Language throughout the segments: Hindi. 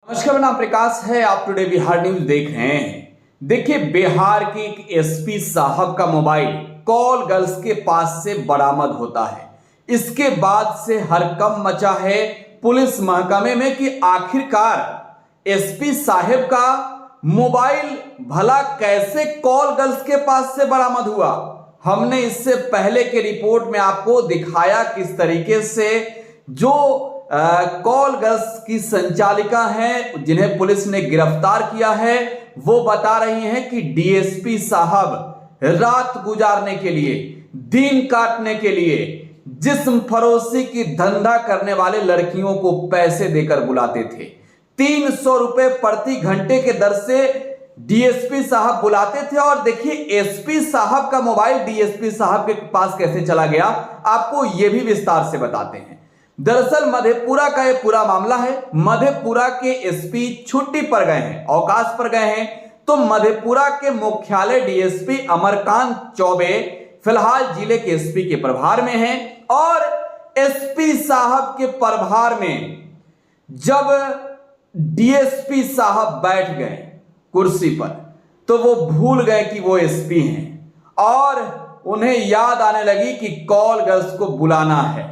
नमस्कार, मेरा नाम प्रकाश है। आप टुडे बिहार न्यूज देख रहे हैं। देखिए, बिहार के एक एसपी साहब का मोबाइल कॉल गर्ल्स के पास से बरामद होता है। इसके बाद से हड़कंप मचा है पुलिस महकमे में कि आखिरकार एसपी साहब का मोबाइल भला कैसे कॉल गर्ल्स के पास से बरामद हुआ। हमने इससे पहले के रिपोर्ट में आपको दिखाया किस तरीके से जो कॉल गर्ल्स की संचालिका हैं जिन्हें पुलिस ने गिरफ्तार किया है, वो बता रही हैं कि डीएसपी साहब रात गुजारने के लिए, दिन काटने के लिए जिस्म फरोशी की धंधा करने वाले लड़कियों को पैसे देकर बुलाते थे। 300 रुपए प्रति घंटे के दर से डीएसपी साहब बुलाते थे। और देखिए, एसपी साहब का मोबाइल डीएसपी साहब के पास कैसे चला गया, आपको यह भी विस्तार से बताते हैं। दरअसल मधेपुरा का यह पूरा मामला है। मधेपुरा के एसपी छुट्टी पर गए हैं, अवकाश पर गए हैं। तो मधेपुरा के मुख्यालय डीएसपी अमरकांत चौबे फिलहाल जिले के एसपी के प्रभार में हैं। और एसपी साहब के प्रभार में जब डीएसपी साहब बैठ गए कुर्सी पर, तो वो भूल गए कि वो एसपी हैं और उन्हें याद आने लगी कि कॉल गर्ल्स को बुलाना है।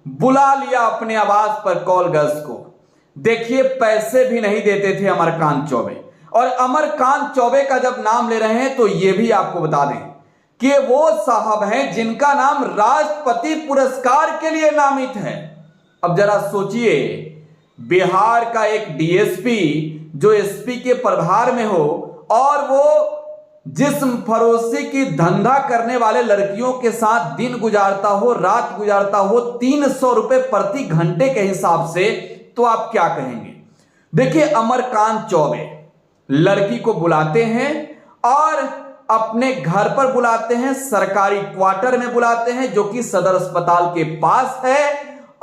बुला लिया अपने आवाज पर कॉल गर्ल्स को। देखिए, पैसे भी नहीं देते थे अमरकांत चौबे। और अमरकांत चौबे का जब नाम ले रहे हैं तो यह भी आपको बता दें कि वो साहब हैं जिनका नाम राष्ट्रपति पुरस्कार के लिए नामित है। अब जरा सोचिए, बिहार का एक डीएसपी जो एसपी के प्रभार में हो और वो जिस्म फरोशी की धंधा करने वाले लड़कियों के साथ दिन गुजारता हो, रात गुजारता हो, 300 रुपए प्रति घंटे के हिसाब से, तो आप क्या कहेंगे। देखिए, अमरकांत चौबे लड़की को बुलाते हैं और अपने घर पर बुलाते हैं, सरकारी क्वार्टर में बुलाते हैं जो कि सदर अस्पताल के पास है।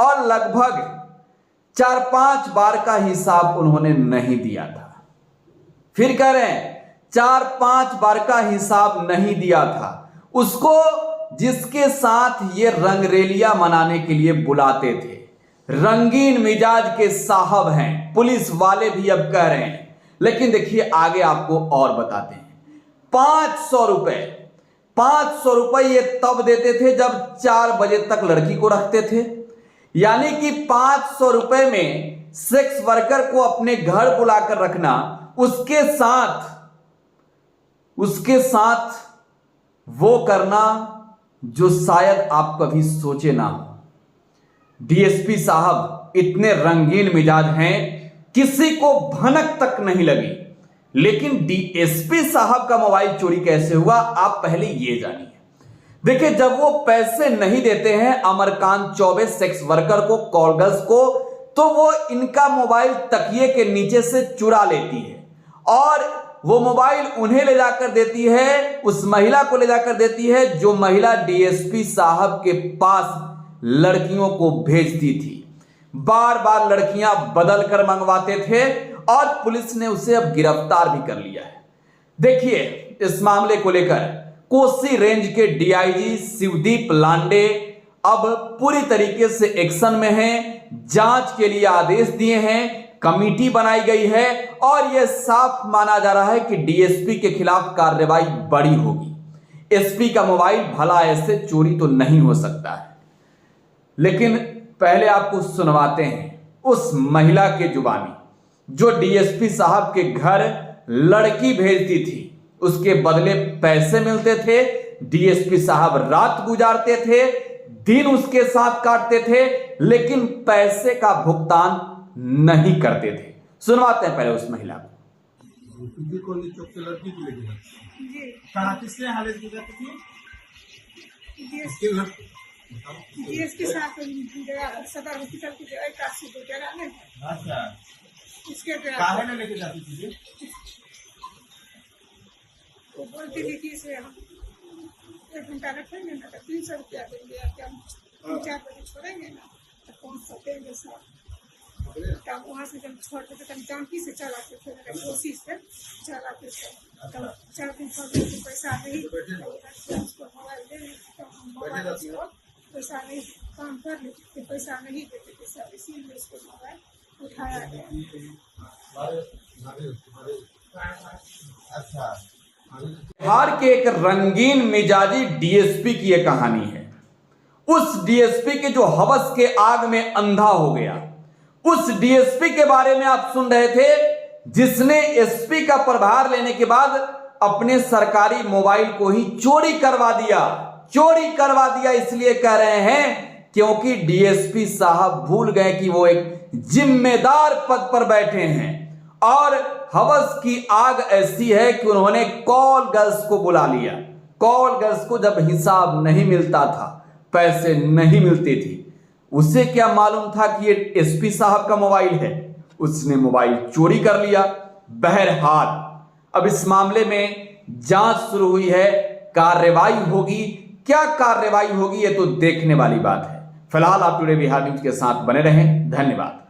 और लगभग 4-5 बार का हिसाब उन्होंने नहीं दिया था। फिर कह रहे हैं 4-5 बार का हिसाब नहीं दिया था उसको, जिसके साथ ये रंगरेलिया मनाने के लिए बुलाते थे। रंगीन मिजाज के साहब हैं, पुलिस वाले भी अब कह रहे हैं। लेकिन देखिए, आगे आपको और बताते हैं। 500 रुपए ये तब देते थे जब 4 बजे तक लड़की को रखते थे। यानी कि 500 रुपए में सेक्स वर्कर को अपने घर बुलाकर रखना, उसके साथ वो करना जो शायद आप कभी सोचे ना हो। डीएसपी साहब इतने रंगीन मिजाज हैं, किसी को भनक तक नहीं लगी। लेकिन डीएसपी साहब का मोबाइल चोरी कैसे हुआ, आप पहले ये जानिए। देखिए, जब वो पैसे नहीं देते हैं अमरकांत चौबे सेक्स वर्कर को, कॉल गर्ल्स को, तो वो इनका मोबाइल तकिए के नीचे से चुरा लेती है और वो मोबाइल उन्हें ले जाकर देती है, उस महिला को ले जाकर देती है जो महिला डीएसपी साहब के पास लड़कियों को भेजती थी। बार बार लड़कियां बदल कर मंगवाते थे और पुलिस ने उसे अब गिरफ्तार भी कर लिया है। देखिए, इस मामले को लेकर कोसी रेंज के डीआईजी शिवदीप लांडे अब पूरी तरीके से एक्शन में हैं, जांच के लिए आदेश दिए हैं, कमेटी बनाई गई है और यह साफ माना जा रहा है कि डीएसपी के खिलाफ कार्रवाई बड़ी होगी। एसपी का मोबाइल भला ऐसे चोरी तो नहीं हो सकता है। लेकिन पहले आपको सुनवाते हैं उस महिला के जुबानी जो डीएसपी साहब के घर लड़की भेजती थी, उसके बदले पैसे मिलते थे। डीएसपी साहब रात गुजारते थे, दिन उसके साथ काटते थे, लेकिन पैसे का भुगतान नहीं करते थे। सुनवाते हैं पहले उस महिला को। के साथ सदर हॉस्पिटल की लेके जाती थी। वो बोलती थी कि इसे हम 1 घंटा रखेंगे ना तो 300 रुपया देंगे, क्या हम 4 बजे छोड़ेंगे ना तो 500 देंगे सर। तब वहाँ से जब छोड़ते थे तब जानकी से चलाते थे, कोसी से चलाते थे। तब 4-5 दिन पैसा नहीं, उसको मोबाइल दे तो मोबाइल पैसा नहीं काम कर लेते, पैसा नहीं देते थे सर, इसीलिए उसको मोबाइल उठाया गया। बिहार के एक रंगीन मिजाजी डीएसपी की यह कहानी है। उस डीएसपी के जो हवस के आग में अंधा हो गया, उस डीएसपी के बारे में आप सुन रहे थे, जिसने एसपी का प्रभार लेने के बाद अपने सरकारी मोबाइल को ही चोरी करवा दिया। चोरी करवा दिया इसलिए कह रहे हैं क्योंकि डीएसपी साहब भूल गए कि वो एक जिम्मेदार पद पर बैठे हैं और हवस की आग ऐसी है कि उन्होंने कॉल गर्ल्स को बुला लिया। कॉल गर्ल्स को जब हिसाब नहीं मिलता था, पैसे नहीं मिलती थी, उसे क्या मालूम था कि ये एसपी साहब का मोबाइल है, उसने मोबाइल चोरी कर लिया। बहरहाल अब इस मामले में जांच शुरू हुई है, कार्रवाई होगी। क्या कार्रवाई होगी ये तो देखने वाली बात है। फिलहाल आप टुडे बिहार न्यूज के साथ बने रहें। धन्यवाद।